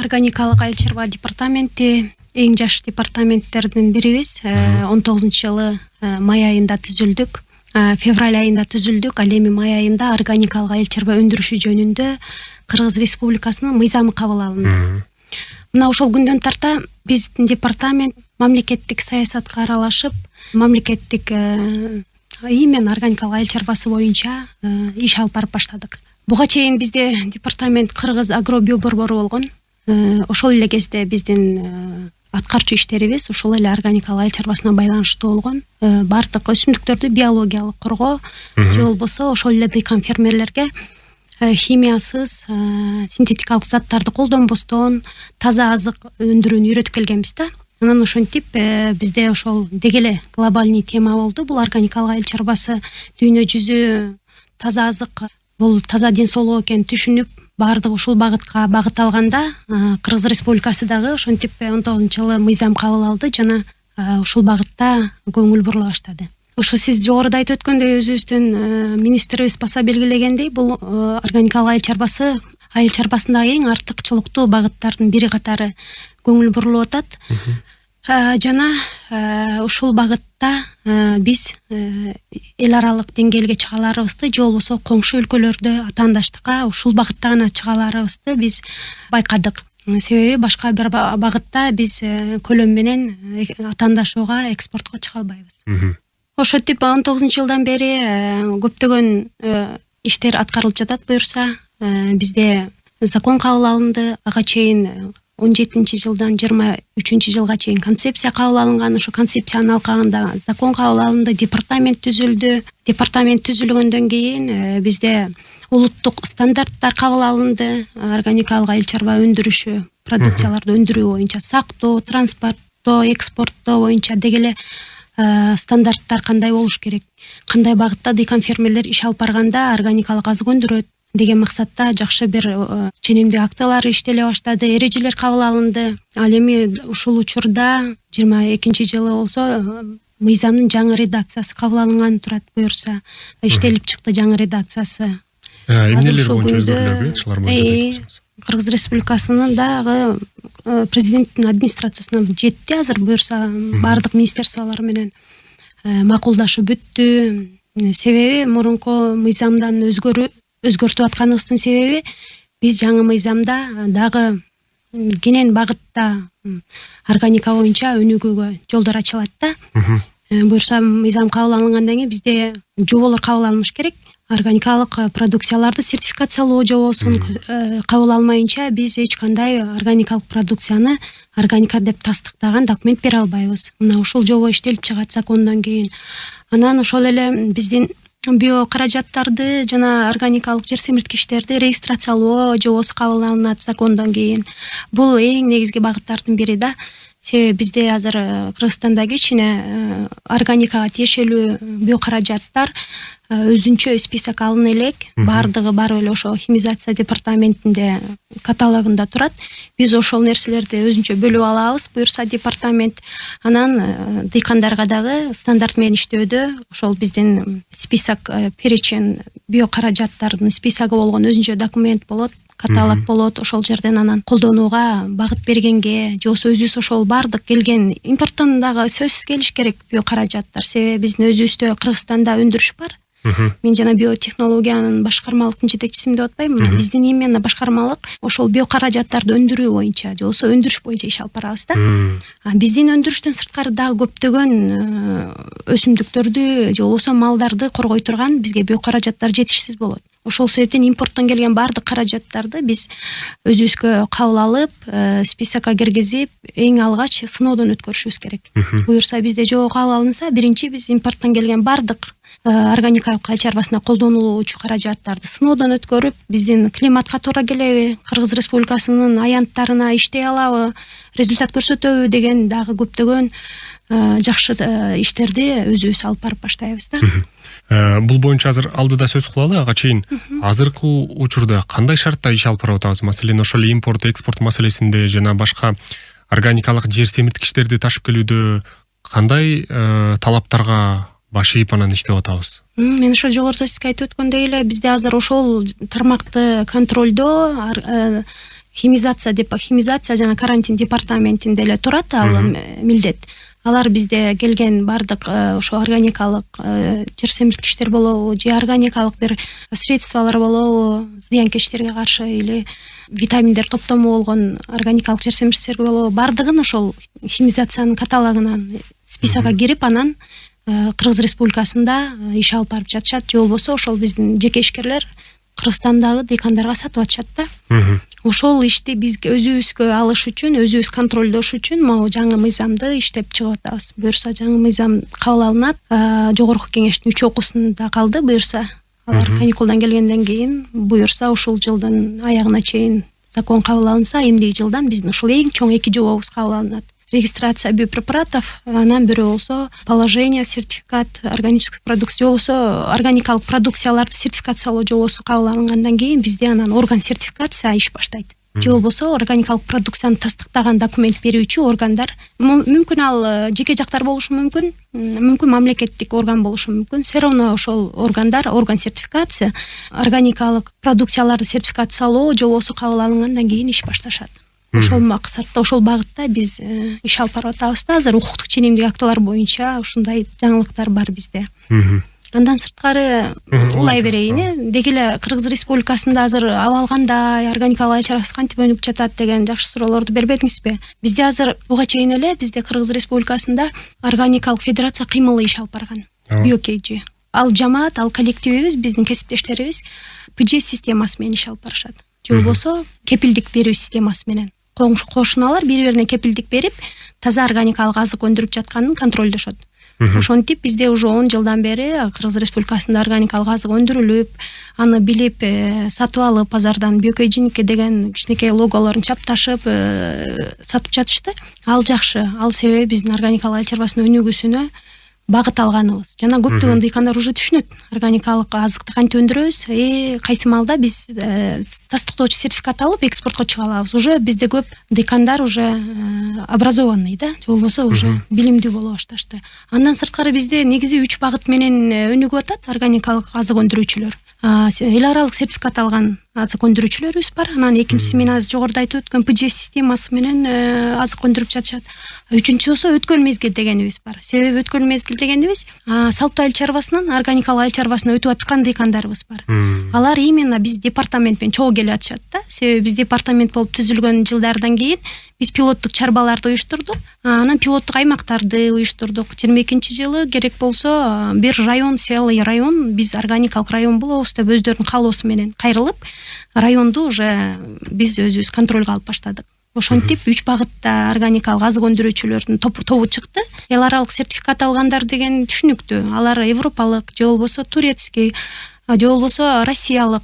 органикалык айыл чарба департаменти эң жаш департаменттердин бирибиз. 19-жылы май айында түзүлдүк. Февраль айында түзүлдүк. Ал эми май айында органикалык айыл чарба өндүрүшү жөнүндө Кыргыз Республикасынын мыйзамы кабыл алынды. Мына ошол күндөн тарта биздин департамент мамлекеттик саясатка аралашып, мамлекеттик иймен органикалык айыл чарбасы боюнча иш алып барып баштадык. Буга чейин бизде департамент Кыргыз агробио борбору болгон. Ошол эле кезде биздин аткарчу иштерибиз ошол эле органикалык айыл чарбасына байланыштуу болгон. Бардык өсүмдүктөрдү биологиялык коргоо же болбосо ошол эле дыйкан фермерлерге химиясыз, синтетикалык заттарды колдонбостон таза азык өндүрүүнү үйрөтүп келгенбиз да. Анан ошентип бизде ошол деги эле глобальный тема болду. Бул органикалык айыл чарбасы дүйнө жүзү таза азык, бул таза ден соолук экенин түшүнүп, баардык ушул багытка багыт алганда Кыргыз Республикасы дагы ошентип 19-жылы мыйзам кабыл алды жана ушул багытта көңүл бурула баштады. Ошо сиз жогоруда айтып өткөндөй, өзүбүздүн министрибиз баса белгилегендей, бул органикалык айыл чарбасындагы эң артыкчылыктуу багыттардын бири катары көңүл бурулуп атат. Жана ушул багытта биз эл аралык деңгээлге чыга аларыбызды же болбосо коңшу өлкөлөрдө атаандаштыкка ушул багытта гана чыга аларыбызды биз байкадык. Себеби башка бир багытта биз көлөм менен атаандашууга, экспортко чыга албайбыз. Ошентип 19-жылдан бери көптөгөн иштер аткарылып жатат буюрса. Бизде закон кабыл алынды, ага чейин 17-жылдан 23-жылга чейин концепция кабыл алынган. Ошо концепциянын алкагында закон кабыл алынды, департамент түзүлдү. Департамент түзүлгөндөн кийин бизде улуттук стандарттар кабыл алынды. Органикалык айыл чарба өндүрүшү, продукцияларды өндүрүү боюнча сактоо, транспорттоо, экспорттоо боюнча деги эле стандарттар кандай болуш керек, кандай багытта дыйкан фермерлер иш алып барганда органикалык азык өндүрөт деген максатта жакшы бир ченемдик актылар иштеле баштады, эрежелер кабыл алынды. Ал эми ушул учурда 22-жылы болсо мыйзамдын жаңы редакциясы кабыл алынган турат буюрса, иштелип чыкты жаңы редакциясы. Эмнелер боюнча өзгөрүүлөр берет, шулар боюнча? Кыргыз Республикасынын дагы президенттин администрациясына жетти азыр буюрса, баардык министерстволор менен макулдашып бүттү. Себеби мурунку мыйзамдан өзгөртүп атканыбыздын себеби биз жаңы мыйзамда дагы кенен багытта органика боюнча өнүгүүгө жолдор ачылат да. Буюрса мыйзам кабыл алынгандан кийин бизде жоболор кабыл алыныш керек. Органикалык продукцияларды сертификациялоо жобосун кабыл алмайынча биз эч кандай органикалык продукцияны органика деп тастыктаган документ бере албайбыз. Мына ушул жобо иштелип чыгат закондон кийин. Анан ошол эле биздин био каражаттарды жана органикалык жер семирткичтерди регистрациялоо жобосу кабыл алынат закондон кийин. Бул эң негизги багыттардын бири да. Себеби бизде азыр Кыргызстанда кичине органикага тиешелүү био каражаттар өзүнчө список алына элек. Бардыгы барып эле ошо химизация департаментинде каталогунда турат. Биз ошол нерселерди өзүнчө бөлүп алабыз, буюрса департамент. Анан дыйкандарга дагы стандарт менен иштөөдө ошол биздин список, перечень био каражаттардын списогу болгон өзүнчө документ болот, каталог болот. Ошол жерден анан колдонууга багыт бергенге же өзүбүз ошол бардык келген импорттон дагы сөзсүз келиш керек био каражаттар. Себеби биздин өзүбүздө Кыргызстанда өндүрүш бар. Мен жана биотехнологиянын башкармалыктын жетекчисимин деп атпайбы. Биздин именно башкармалык ошол био каражаттарды өндүрүү боюнча же болбосо өндүрүш боюнча иш алып барабыз да. Биздин өндүрүштөн сырткары дагы көптөгөн өсүмдүктөрдү же болбосо малдарды коргой турган бизге био каражаттар жетишсиз болот. Ошол себептен импорттон келген бардык каражаттарды биз өзүбүзгө кабыл алып, списокко киргизип, эң алгач сыноодон өткөрүшүбүз керек. Буюрса бизде жобо кабыл алынса, биринчи биз импорттон келген бардык органикалык айыл чарбасына колдонулуучу каражаттарды сыноодон өткөрүп, биздин климатка туура келеби, Кыргыз Республикасынын аянттарына иштей алабы, результат көрсөтөбү деген дагы көптөгөн жакшы иштерди өзүбүз алып барып баштайбыз да. Бул боюнча азыр алдыда сөз кылалы. Ага чейин азыркы учурда кандай шартта иш алып барып атабыз? Маселен, ошол импорт, экспорт маселесинде жана башка органикалык жер семирткичтерди ташып келүүдө кандай талаптарга баш ийип анан иштеп атабыз? Мен ошо жогоруда сизге айтып өткөндөй эле бизде азыр ошол тармакты контролдоо, химизация жана карантин департаментинде эле турат ал милдет. Алар бизде келген бардык ошо органикалык жер семирткичтер болобу же органикалык бир средстволор болобу зыянкечтерге каршы или витаминдер топтому болгон органикалык жер семирткичтер болобу бардыгын ошол химизациянын каталогунан списокко кирип анан Кыргыз Республикасында иш алып барып жатышат же болбосо ошол биздин жеке ишкерлер Кыргызстандагы дыйкандарга сатып атышат да. Ошол ишти биз өзүбүзгө алыш үчүн, өзүбүз контролдош үчүн могу жаңы мыйзамды иштеп чыгып атабыз. Буюрса жаңы мыйзам кабыл алынат. Жогорку кеңештин 3 окуусунда калды. Буюрса алар каникулдан келгенден кийин буюрса ушул жылдын аягына чейин закон кабыл алынса, эмдиги жылдан биздин ушул эң чоң 2 жобобуз кабыл алынат. Регистрация биопрепаратов, анан бирөө болсо положение, сертификат, органический продукция болсо органикалык продукцияларды сертификациялоо жобосу кабыл алынгандан кийин бизде анан орган сертификация иш баштайт. Же болбосо органикалык продукцияны тастыктаган документ берүүчү органдар, мүмкүн ал жеке жактар болушу мүмкүн, мамлекеттик орган болушу мүмкүн. Все равно ошол органдар, орган сертификация, органикалык продукцияларды сертификациялоо жобосу кабыл алынгандан кийин иш башташат. Ошол максатта, ошол багытта биз иш алып барып атабыз да. Азыр укуктук ченемдик актылар боюнча ушундай жаңылыктар бар бизде. Андан сырткары улай берейин, деги эле Кыргыз Республикасында азыр аба кандай, органикалык айыл чарбасы кантип өнүгүп жатат деген жакшы суроолорду бербедиңизби? Бизде азыр буга чейин эле бизде Кыргыз Республикасында органикалык федерация кыймылы иш алып барган. BioKG. Ал жамаат, ал коллективибиз, биздин кесиптештерибиз PG системасы менен иш алып барышат. Же болбосо кепилдик берүү системасы менен. Кошуналар бири-бирине кепилдик берип, таза органикалык азык өндүрүп жатканын контролдошот. Ошентип бизде уже 10 жылдан бери Кыргыз Республикасында органикалык азык өндүрүлүп, аны билип, сатып алып базардан BioKG деген кичинекей логолорун чапташып, сатып жатышты. Ал жакшы. Ал себеби биздин органикалык айыл чарбасынын өнүгүүсүнө багыт алганыбыз. Жана көптөгөн дыйкандар уже түшүнөт. Органикалык азыкты кантип өндүрөбүз, кайсы малда биз тастыктоочу сертификат алып экспортко чыга алабыз. Уже бизде көп дыйкандар уже образованный да, же болбосо уже билимдүү боло башташты. Андан сырткары бизде негизи 3 багыт менен өнүгүп атат органикалык азык өндүрүүчүлөр. Эл аралык сертификат алган азык өндүрүүчүлөрүбүз бар. Анан экинчиси мен азыр жогоруда айтып өткөн PG системасы менен азык өндүрүп жатышат. Үчүнчүсү өткөн мезгил дегенибиз бар. Себеби өткөн мезгил дегенибиз салттуу айыл чарбасынан органикалык айыл чарбасына өтүп аткан дыйкандарыбыз бар. Алар именно биз департамент менен чогуу келип атышат да. Себеби биз департамент болуп түзүлгөн жылдардан кийин биз пилоттук чарбаларды уюштурдук. Анан пилоттук аймактарды уюштурдук. 22-жылы керек болсо бир район, селый район, биз органикалык район болобуз деп өздөрүнүн каалоосу менен кайрылып, районду уже биз өзүбүз контролго алып баштадык. Ошентип 3 багытта органикалык азык өндүрүүчүлөрдүн тобу чыкты. Эл аралык сертификат алгандар деген түшүнүктүү. Алар европалык же болбосо турецкий же болбосо россиялык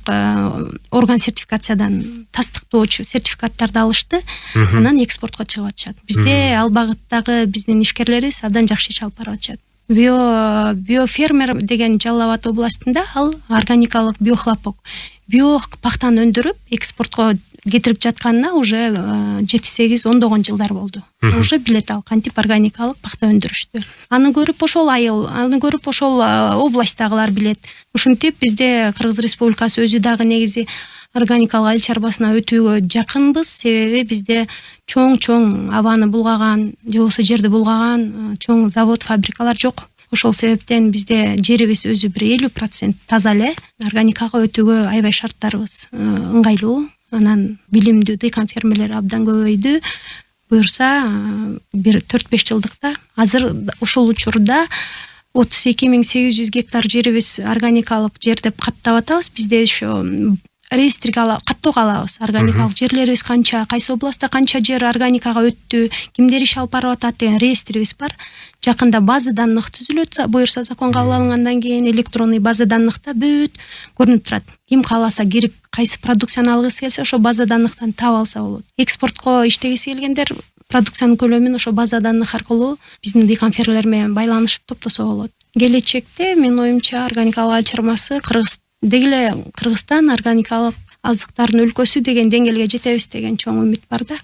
орган сертификациядан тастыктоочу сертификаттарды алышты. Анан экспортко чыгып атышат. Бизде ал багыттагы биздин ишкерлерибиз абдан жакшы иш алып барып атышат. Биофермер деген Жалал Абад областында ал органикалык биохлопок, био пахтаны өндүрүп экспортко кетирип жатканына уже 7-8 ондогон жылдар болду. Уже билет ал кантип органикалык пахта өндүрүштү. Аны көрүп ошол областтагылар билет. Ушинтип бизде Кыргыз Республикасы өзү дагы негизи органикалык айыл чарбасына өтүүгө жакынбыз. Себеби бизде чоң абаны булгаган, же болбосо жерди булгаган чоң завод, фабрикалар жок. Ошол себептен бизде жерибиз өзү бир 50% таза эле. Органикага өтүүгө аябай шарттарыбыз ыңгайлуу. Анан билимдүү дыйкан фермерлер абдан көбөйдү. Буюрса бир 4-5 жылдыкта азыр ушул учурда 32.800 гектар жерибиз органикалык жер деп каттап атабыз. Бизде ошо реестрге каттоого алабыз. Органикалык жерлерибиз канча, кайсы областта канча жер органикага өттү, кимдер иш алып барып атат деген реестрибиз бар. Жакында база данных түзүлөт, буюрса закон кабыл алынгандан кийин электронный база данныхта бүт көрүнүп турат. Ким кааласа кирип, кайсы продукцияны алгысы келсе, ошо база данныхтан таап алса болот. Экспортко иштегиси келгендер продукциянын көлөмүн ошо база данных аркылуу биздин дыйкан фермерлер менен байланышып топтосо болот. Келечекте менин оюмча органикалык айыл чарбасы деги эле Кыргызстан органикалык азыктардын өлкөсү деген деңгээлге жетебиз деген чоң үмүт бар да.